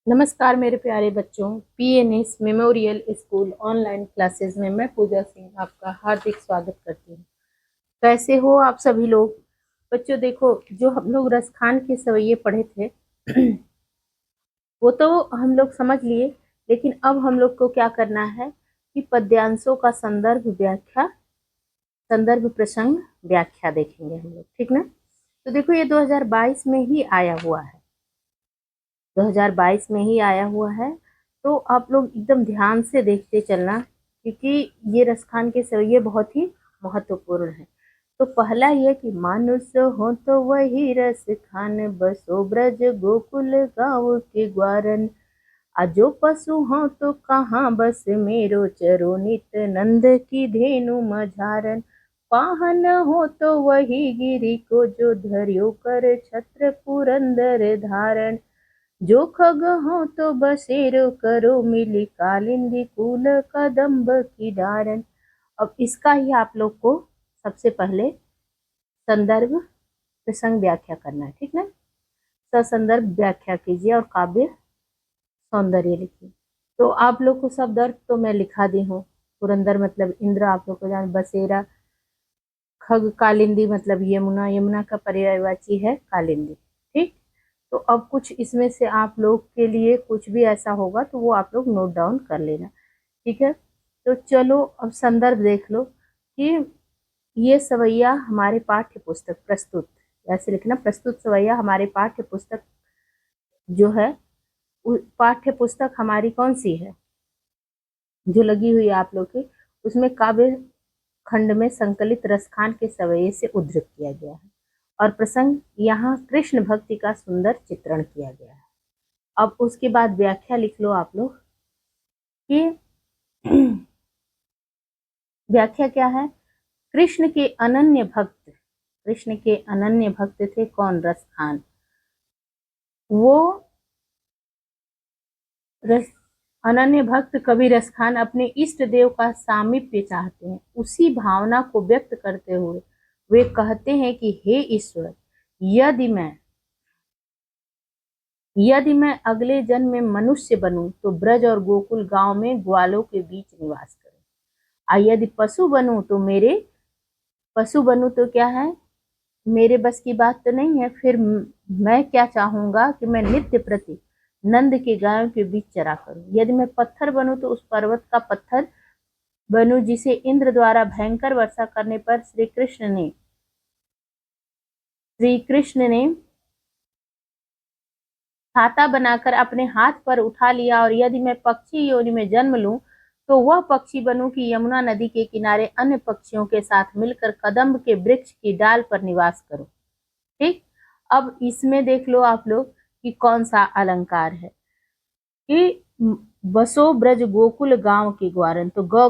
नमस्कार मेरे प्यारे बच्चों। PNS memorial school online classes में मैं पूजा सिंह आपका हार्दिक स्वागत करती हूँ। कैसे हो आप सभी लोग? बच्चों देखो, जो हम लोग रसखान के सवैये पढ़े थे वो तो हम लोग समझ लिए, लेकिन अब हम लोग को क्या करना है कि पद्यांशों का संदर्भ प्रसंग व्याख्या देखेंगे हम लोग, ठीक ना? तो देखो, ये 2022 में ही आया हुआ है। 2022 में ही आया हुआ है, तो आप लोग एकदम ध्यान से देखते चलना, क्योंकि ये रसखान के सवैये बहुत ही महत्वपूर्ण है। तो पहला ये कि मानुष हो तो वही रस खान, बसो ब्रज गोकुल गाँव के ग्वारन। अजो पशु हो तो कहाँ बस मेरो चरो नित, नंद की धेनु मझारन। पाहन हो तो वही गिरी को, जो धर्यो कर छत्र पुरंदर धारण। जो खग हो तो बसेरो करो, मिली कालिंदी कूल कदम्ब की डारन। अब इसका ही आप लोग को सबसे पहले संदर्भ प्रसंग व्याख्या करना है, ठीक ना? ससंदर्भ व्याख्या कीजिए और काव्य सौंदर्य लिखिए। तो आप लोग को शब्द अर्थ तो मैं लिखा दी हूँ। पुरंदर मतलब इंद्र, आप लोग को जान। बसेरा, खग, कालिंदी मतलब यमुना, यमुना का पर्यायवाची है कालिंदी, ठीक। तो अब कुछ इसमें से आप लोग के लिए कुछ भी ऐसा होगा तो वो आप लोग नोट डाउन कर लेना, ठीक है। तो चलो अब संदर्भ देख लो कि ये सवैया हमारे पाठ्य पुस्तक प्रस्तुत, ऐसे लिखना, प्रस्तुत सवैया हमारे पाठ्य पुस्तक जो है, पाठ्य पुस्तक हमारी कौन सी है जो लगी हुई है आप लोग की, उसमें काव्य खंड में संकलित रसखान के सवैये से उद्धृत किया गया है। और प्रसंग यहाँ कृष्ण भक्ति का सुंदर चित्रण किया गया है। अब उसके बाद व्याख्या लिख लो आप लोग कि व्याख्या क्या है। कृष्ण के अनन्य भक्त, कृष्ण के अनन्य भक्त थे कौन? रसखान। वो रस अनन्य भक्त कवि रसखान अपने इष्ट देव का सामीप्य चाहते हैं। उसी भावना को व्यक्त करते हुए वे कहते हैं कि हे ईश्वर, यदि मैं अगले जन्म में मनुष्य बनूं तो ब्रज और गोकुल गांव में ग्वालों के बीच निवास करूं। यदि पशु बनूं तो क्या है, मेरे बस की बात तो नहीं है। फिर मैं क्या चाहूंगा कि मैं नित्य प्रति नंद के गायों के बीच चरा करूं। यदि मैं पत्थर बनूं तो उस पर्वत का पत्थर बनूं जिसे इंद्र द्वारा भयंकर वर्षा करने पर श्री कृष्ण ने छाता बनाकर अपने हाथ पर उठा लिया। और यदि मैं पक्षी योनि में जन्म लूं तो वह पक्षी बनूं कि यमुना नदी के किनारे अन्य पक्षियों के साथ मिलकर कदम्ब के वृक्ष की डाल पर निवास करूं, ठीक। अब इसमें देख लो आप लोग कि कौन सा अलंकार है कि बसो ब्रज गोकुल गांव की ग्वारन। तो ग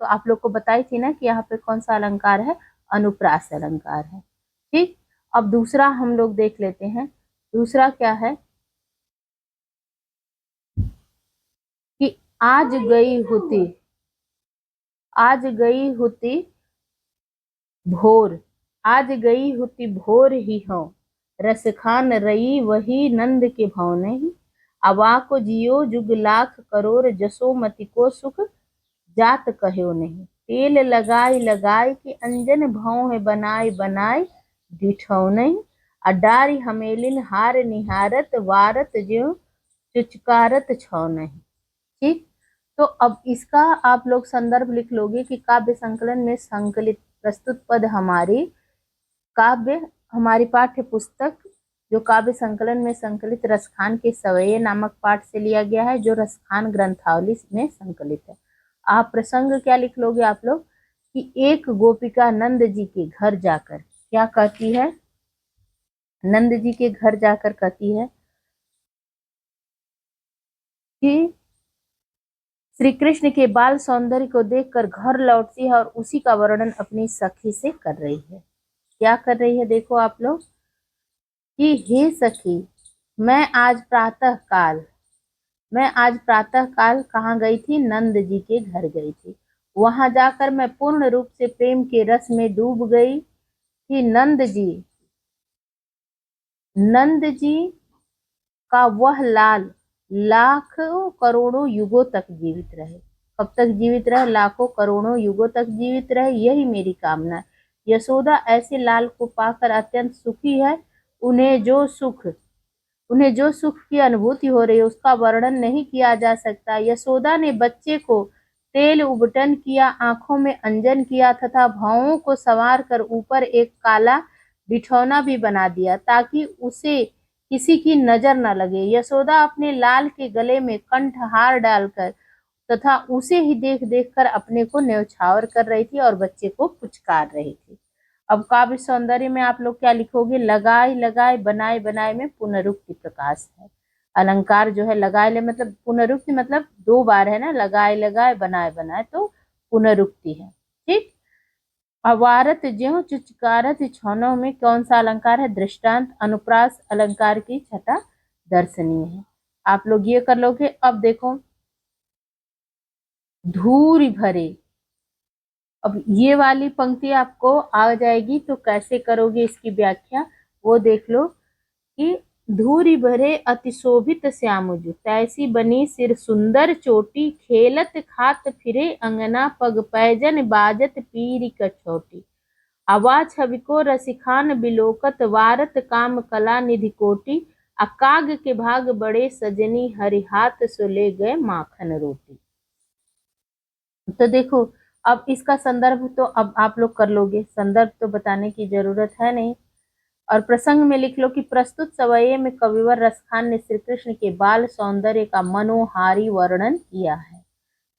तो आप लोग को बताई थी ना कि यहाँ पे कौन सा अलंकार है, अनुप्रास अलंकार है, ठीक। अब दूसरा हम लोग देख लेते हैं। दूसरा क्या है कि आज गई होती भोर, आज गई होती भोर ही हो, रस खान रई वही नंद के भव नहीं। अवा को जियो जुग लाख करोड़, जसोमति को सुख जात कहो नहीं। तेल लगाई लगाई के अंजन भव है, बनाई बनाई डिठौ नहीं। अडारी हमेलिन हार निहारत, वारत ज्यों चुचकारत छौ नहीं, ठीक। तो अब इसका आप लोग संदर्भ लिख लोगे कि काव्य संकलन में संकलित प्रस्तुत पद हमारी पाठ्य पुस्तक जो काव्य संकलन में संकलित रसखान के सवैये नामक पाठ से लिया गया है, जो रसखान ग्रंथावली में संकलित है। आप प्रसंग क्या लिख लोगे आप लोग कि एक गोपिका नंद जी के घर जाकर क्या कहती है, नंद जी के घर जाकर कहती है कि श्री कृष्ण के बाल सौंदर्य को देखकर घर लौटती है और उसी का वर्णन अपनी सखी से कर रही है। क्या कर रही है देखो आप लोग कि हे सखी, मैं आज प्रातः काल कहाँ गई थी? नंद जी के घर गई थी। वहां जाकर मैं पूर्ण रूप से प्रेम के रस में डूब गई थी। नंद जी का वह लाल लाखों करोड़ों युगों तक जीवित रहे। कब तक जीवित रहे? लाखों करोड़ों युगों तक जीवित रहे, यही मेरी कामना है। यशोदा ऐसे लाल को पाकर अत्यंत सुखी है। उन्हें जो सुख उन्हें जो सुख की अनुभूति हो रही है उसका वर्णन नहीं किया जा सकता। यशोदा ने बच्चे को तेल उबटन किया, आंखों में अंजन किया तथा भौहों को संवार कर ऊपर एक काला बिठौना भी बना दिया ताकि उसे किसी की नजर न लगे। यशोदा अपने लाल के गले में कंठहार डालकर तथा उसे ही देख देख कर अपने को न्यौछावर कर रही थी और बच्चे को पुचकार रही थी। अब काव्य सौंदर्य में आप लोग क्या लिखोगे? लगाए लगाए बनाए बनाए में पुनरुक्ति प्रकाश है। अलंकार जो है लगाए ले मतलब पुनरुक्ति मतलब दो बार है ना, लगाए लगाए बनाए बनाए तो पुनरुक्ति है। ठीक। अवारत ज्यों चुचकारत छौनों में कौन सा अलंकार है? दृष्टांत। अनुप्रास अलंकार की छटा दर्शनीय है। आप लोग ये कर लोगे। अब देखो धूरी भरे, अब ये वाली पंक्ति आपको आ जाएगी तो कैसे करोगे इसकी व्याख्या वो देख लो कि धूरी भरे अतिशोभित श्यामजु तैसी बनी सिर सुंदर चोटी खेलत खात फिरे अंगना पग पैजन बाजत पीरी कछोटी आवाज छविको रसिखान बिलोकत वारत काम कला निधि कोटि अकाग के भाग बड़े सजनी हरि हाथ सो ले गए माखन रोटी। तो देखो अब इसका संदर्भ तो अब आप लोग कर लोगे, संदर्भ तो बताने की जरूरत है नहीं। और प्रसंग में लिख लो कि प्रस्तुत सवये में कविवर रसखान ने श्री कृष्ण के बाल सौंदर्य का मनोहारी वर्णन किया है।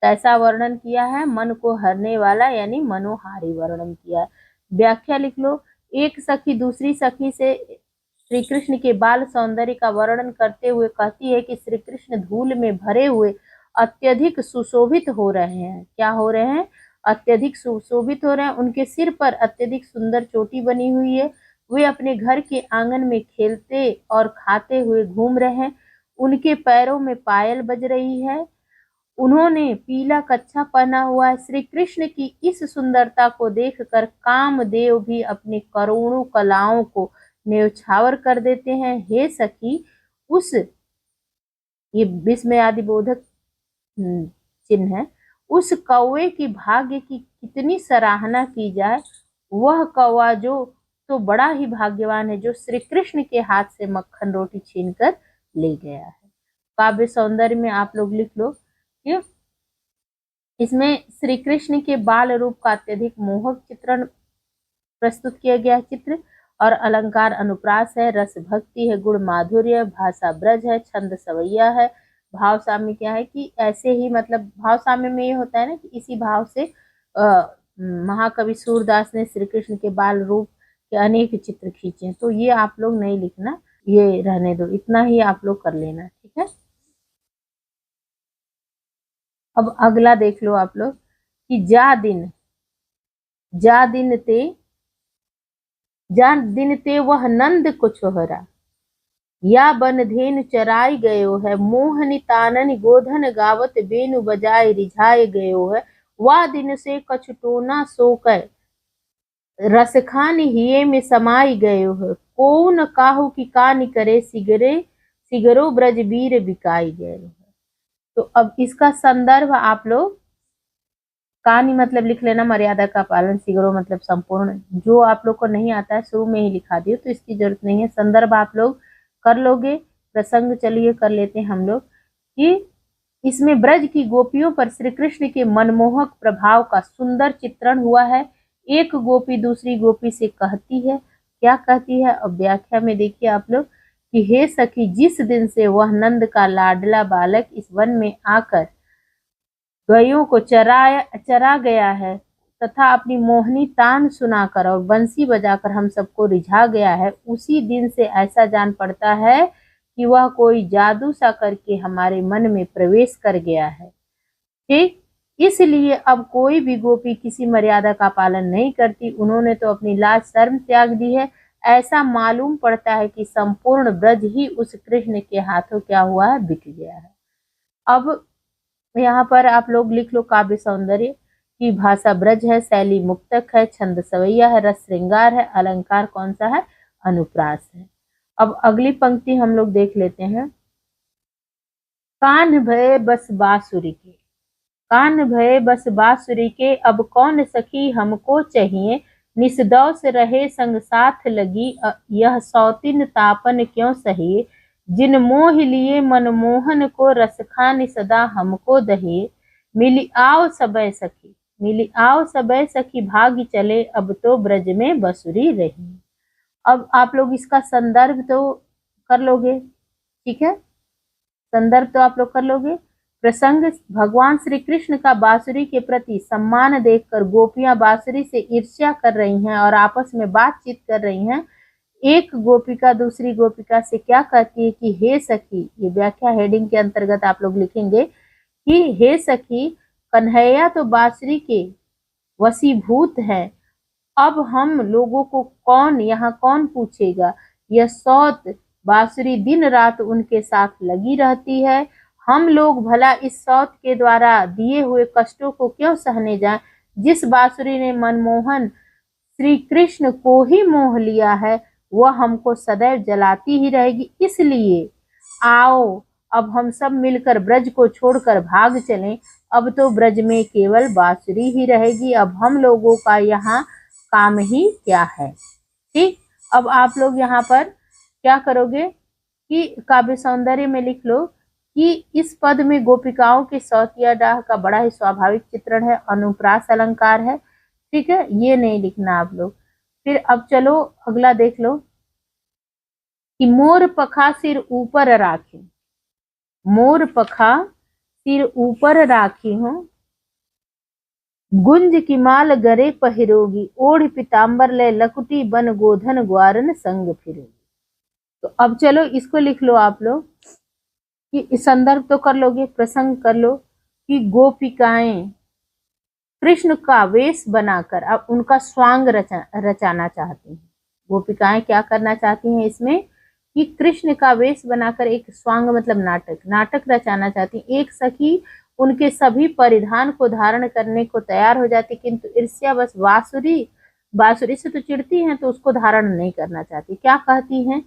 कैसा वर्णन किया है? मन को हरने वाला यानी मनोहारी वर्णन किया है। व्याख्या लिख लो। एक सखी दूसरी सखी से श्री कृष्ण के बाल सौंदर्य का वर्णन करते हुए कहती है कि श्री कृष्ण धूल में भरे हुए अत्यधिक सुशोभित हो रहे हैं। क्या हो रहे हैं? अत्यधिक सुशोभित हो रहे हैं। उनके सिर पर अत्यधिक सुंदर चोटी बनी हुई है। वे अपने घर के आंगन में खेलते और खाते हुए घूम रहे हैं। उनके पैरों में पायल बज रही है। उन्होंने पीला कच्छा पहना हुआ है। श्री कृष्ण की इस सुंदरता को देखकर कामदेव भी अपनी करोड़ों कलाओं को न्यौछावर कर देते हैं। हे सखी, उस ये विस्मय आदि बोधक चिन्ह है। उस कौवे की भाग्य की कितनी सराहना की जाए। वह कौवा जो तो बड़ा ही भाग्यवान है जो श्री कृष्ण के हाथ से मक्खन रोटी छीनकर ले गया है। काव्य सौंदर्य में आप लोग लिख लो कि इसमें श्री कृष्ण के बाल रूप का अत्यधिक मोहक चित्रण प्रस्तुत किया गया चित्र। और अलंकार अनुप्रास है, रस भक्ति है, गुण माधुर्य, भाषा ब्रज है, छंद सवैया है। भाव साम्य क्या है कि ऐसे ही मतलब भाव साम्य में ये होता है ना कि इसी भाव से महाकवि सूरदास ने श्री कृष्ण के बाल रूप के अनेक चित्र खींचे। तो ये आप लोग नहीं लिखना, ये रहने दो, इतना ही आप लोग कर लेना। ठीक है। अब अगला देख लो आप लोग कि जा दिन ते वह नंद को छोहरा या बनधेन चराई गयो है मोहनी तानन गोधन गावत बेनु बजाय रिझाए गयो है वा दिन से कछुटोना सोकर रसखान हिये में समाई गयो है कौन काहू की कानी करे सिगरो ब्रज वीर बिकाई गए है। तो अब इसका संदर्भ आप लोग कहानी मतलब लिख लेना, मर्यादा का पालन, सिगरो मतलब संपूर्ण। जो आप लोग को नहीं आता है शुरू में ही लिखा दियो तो इसकी जरूरत नहीं है। संदर्भ आप लोग कर लोगे। प्रसंग चलिए कर लेते हैं हम लोग कि इसमें ब्रज की गोपियों पर श्री कृष्ण के मनमोहक प्रभाव का सुंदर चित्रण हुआ है। एक गोपी दूसरी गोपी से कहती है, क्या कहती है? अब व्याख्या में देखिए आप लोग कि हे सखी, जिस दिन से वह नंद का लाडला बालक इस वन में आकर गायों को चरा गया है तथा अपनी मोहनी तान सुनाकर और बंसी बजाकर हम सबको रिझा गया है, उसी दिन से ऐसा जान पड़ता है कि वह कोई जादू सा करके हमारे मन में प्रवेश कर गया है। ठीक, इसलिए अब कोई भी गोपी किसी मर्यादा का पालन नहीं करती। उन्होंने तो अपनी लाज शर्म त्याग दी है। ऐसा मालूम पड़ता है कि संपूर्ण ब्रज ही उस कृष्ण के हाथों क्या हुआ है, बिक गया है। अब यहाँ पर आप लोग लिख लो काव्य सौंदर्य की भाषा ब्रज है, शैली मुक्तक है, छंद सवैया है, रस श्रृंगार है, अलंकार कौन सा है? अनुप्रास है। अब अगली पंक्ति हम लोग देख लेते हैं कान भये बस बांसुरी के, कान भये बस बांसुरी के, अब कौन सखी हमको चाहिए, निसदौस रहे संग साथ लगी, यह सौतीन तापन क्यों सहिए, जिन मोह लिए मनमोहन को, रसखान सदा हमको दहिए, मिली आओ सबय सखी, मिली आओ सबय सखी, भाग चले अब तो ब्रज में बसुरी रही। अब आप लोग इसका संदर्भ तो कर लोगे, ठीक है, संदर्भ तो आप लोग कर लोगे। प्रसंग, भगवान श्री कृष्ण का बांसुरी के प्रति सम्मान देखकर गोपियां बांसुरी से ईर्ष्या कर रही हैं और आपस में बातचीत कर रही हैं। एक गोपिका दूसरी गोपिका से क्या कहती है कि हे सखी, ये व्याख्या हेडिंग के अंतर्गत आप लोग लिखेंगे कि हे सखी, कन्हैया तो बांसुरी के वशीभूत है, अब हम लोगों को यहाँ कौन पूछेगा, यह सौत बांसुरी दिन रात उनके साथ लगी रहती है, हम लोग भला इस सौत के द्वारा दिए हुए कष्टों को क्यों सहने जाएं। जिस बांसुरी ने मनमोहन श्री कृष्ण को ही मोह लिया है, वह हमको सदैव जलाती ही रहेगी, इसलिए आओ अब हम सब मिलकर ब्रज को छोड़कर भाग चलें, अब तो ब्रज में केवल बांसुरी ही रहेगी, अब हम लोगों का यहाँ काम ही क्या है। ठीक, अब आप लोग यहाँ पर क्या करोगे कि काव्य सौंदर्य में लिख लो कि इस पद में गोपिकाओं के सौतिया डाह का बड़ा ही स्वाभाविक चित्रण है, अनुप्रास अलंकार है, ठीक है, ये नहीं लिखना आप लोग। फिर अब चलो अगला देख लो कि मोर पखा सिर ऊपर राखे, मोर पखा सिर ऊपर राखी हूं, गुंज की माल गरे पहिरोगी, ओढ़ पीताम्बर ले लकुटी बन गोधन ग्वारन संग फिरोगी। तो अब चलो इसको लिख लो आप लोग कि संदर्भ तो कर लोगे, प्रसंग कर लो कि गोपिकाएं कृष्ण का वेश बनाकर अब उनका स्वांग रचाना चाहती हैं। गोपिकाएं क्या करना चाहती हैं इसमें कि कृष्ण का वेश बनाकर एक स्वांग मतलब नाटक रचाना चाहती हैं। एक सखी उनके सभी परिधान को धारण करने को तैयार हो जाती, किंतु ईर्ष्या बस बांसुरी से तो चिढ़ती हैं, तो उसको धारण नहीं करना चाहती। क्या कहती हैं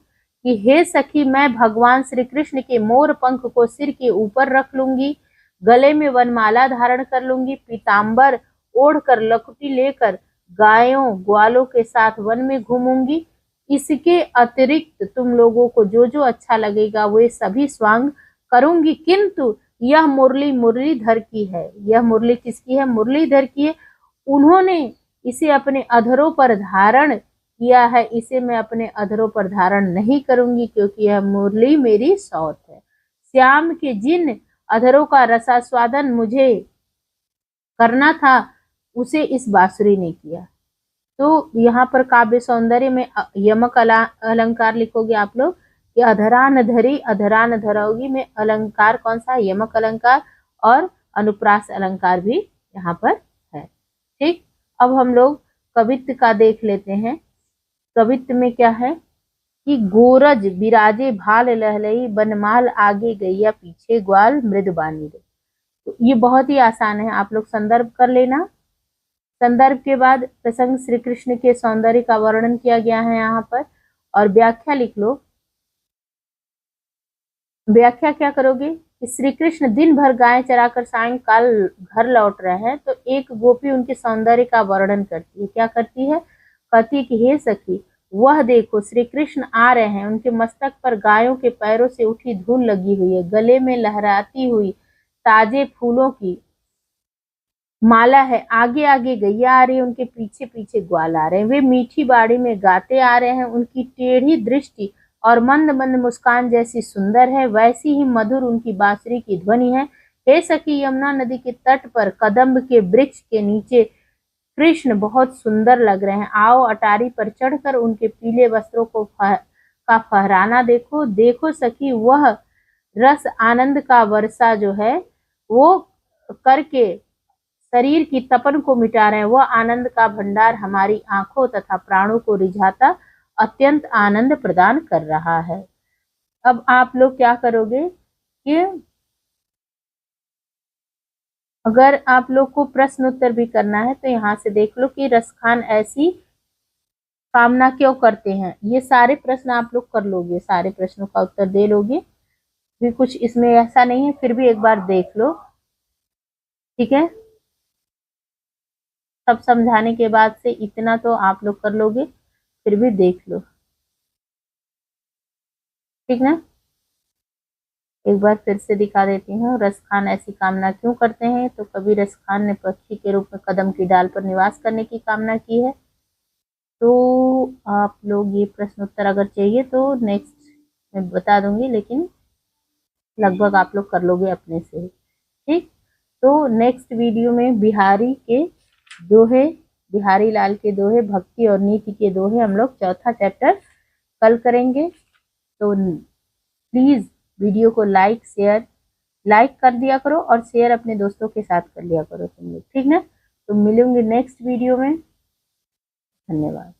कि हे सखी, मैं भगवान श्री कृष्ण के मोर पंख को सिर के ऊपर रख लूंगी, गले में वनमाला धारण कर लूंगी, पीताम्बर ओढ़कर लकुटी लेकर गायों ग्वालों के साथ वन में घूमूंगी, इसके अतिरिक्त तुम लोगों को जो जो अच्छा लगेगा वे सभी स्वांग करूंगी, किंतु यह मुरली मुरलीधर की है। यह मुरली किसकी है? मुरलीधर की है। उन्होंने इसे अपने अधरों पर धारण किया है, इसे मैं अपने अधरों पर धारण नहीं करूंगी, क्योंकि यह मुरली मेरी सौत है। श्याम के जिन अधरों का रसास्वादन मुझे करना था, उसे इस बांसुरी ने किया। तो यहाँ पर काव्य सौंदर्य में यमक अलंकार लिखोगे आप लोग कि अधरान धरी अधरान धरोगी में अलंकार कौन सा? यमक अलंकार, और अनुप्रास अलंकार भी यहाँ पर है। ठीक, अब हम लोग कवित्व का देख लेते हैं। कवित्व में क्या है कि गोरज बिराजे भाल लहलई, बनमाल आगे गैया पीछे ग्वाल मृदबानी रे। तो ये बहुत ही आसान है, आप लोग संदर्भ कर लेना। संदर्भ के बाद प्रसंग श्री कृष्ण के सौंदर्य का वर्णन किया गया है यहाँ पर, और व्याख्या लिख लो। व्याख्या क्या करोगे कि श्री कृष्ण दिन भर गाय चराकर सायंकाल घर लौट रहे हैं, तो एक गोपी उनके सौंदर्य का वर्णन करती है। क्या करती है? कहती है कि हे सखी, वह देखो श्री कृष्ण आ रहे हैं, उनके मस्तक पर गायों के पैरों से उठी धूल लगी हुई है, गले में लहराती हुई ताजे फूलों की माला है, आगे आगे गैया आ रही है, उनके पीछे पीछे ग्वाल आ रहे हैं, वे मीठी बाड़ी में गाते आ रहे हैं, उनकी टेढ़ी दृष्टि और मंद मंद मुस्कान जैसी सुंदर है, वैसी ही मधुर उनकी बांसुरी की ध्वनि है। हे सखी, यमुना नदी के तट पर कदम्ब के वृक्ष के नीचे कृष्ण बहुत सुंदर लग रहे हैं, आओ अटारी पर चढ़कर उनके पीले वस्त्रों को का फहराना देखो। देखो सखी, वह रस आनंद का वर्षा जो है वो करके शरीर की तपन को मिटा रहे हैं, वह आनंद का भंडार हमारी आंखों तथा प्राणों को रिझाता अत्यंत आनंद प्रदान कर रहा है। अब आप लोग क्या करोगे कि अगर आप लोग को प्रश्न उत्तर भी करना है तो यहाँ से देख लो कि रसखान ऐसी कामना क्यों करते हैं। ये सारे प्रश्न आप लोग कर लोगे, सारे प्रश्नों का उत्तर दे लोगे। भी कुछ इसमें ऐसा नहीं है, फिर भी एक बार देख लो, ठीक है। सब समझाने के बाद से इतना तो आप लोग कर लोगे, फिर भी देख लो, ठीक ना। एक बार फिर से दिखा देती हूँ। रसखान ऐसी कामना क्यों करते हैं? तो कभी रसखान ने पक्षी के रूप में कदम की डाल पर निवास करने की कामना की है। तो आप लोग ये प्रश्न उत्तर अगर चाहिए तो नेक्स्ट मैं बता दूंगी, लेकिन लगभग आप लोग कर लोगे अपने से, ठीक। तो नेक्स्ट वीडियो में बिहारी के दोहे, बिहारी लाल के दोहे, भक्ति और नीति के दोहे हम लोग चौथा चैप्टर कल करेंगे। तो प्लीज वीडियो को लाइक कर दिया करो और शेयर अपने दोस्तों के साथ कर लिया करो तुम लोग, ठीक ना। तो मिलूंगी नेक्स्ट वीडियो में। धन्यवाद।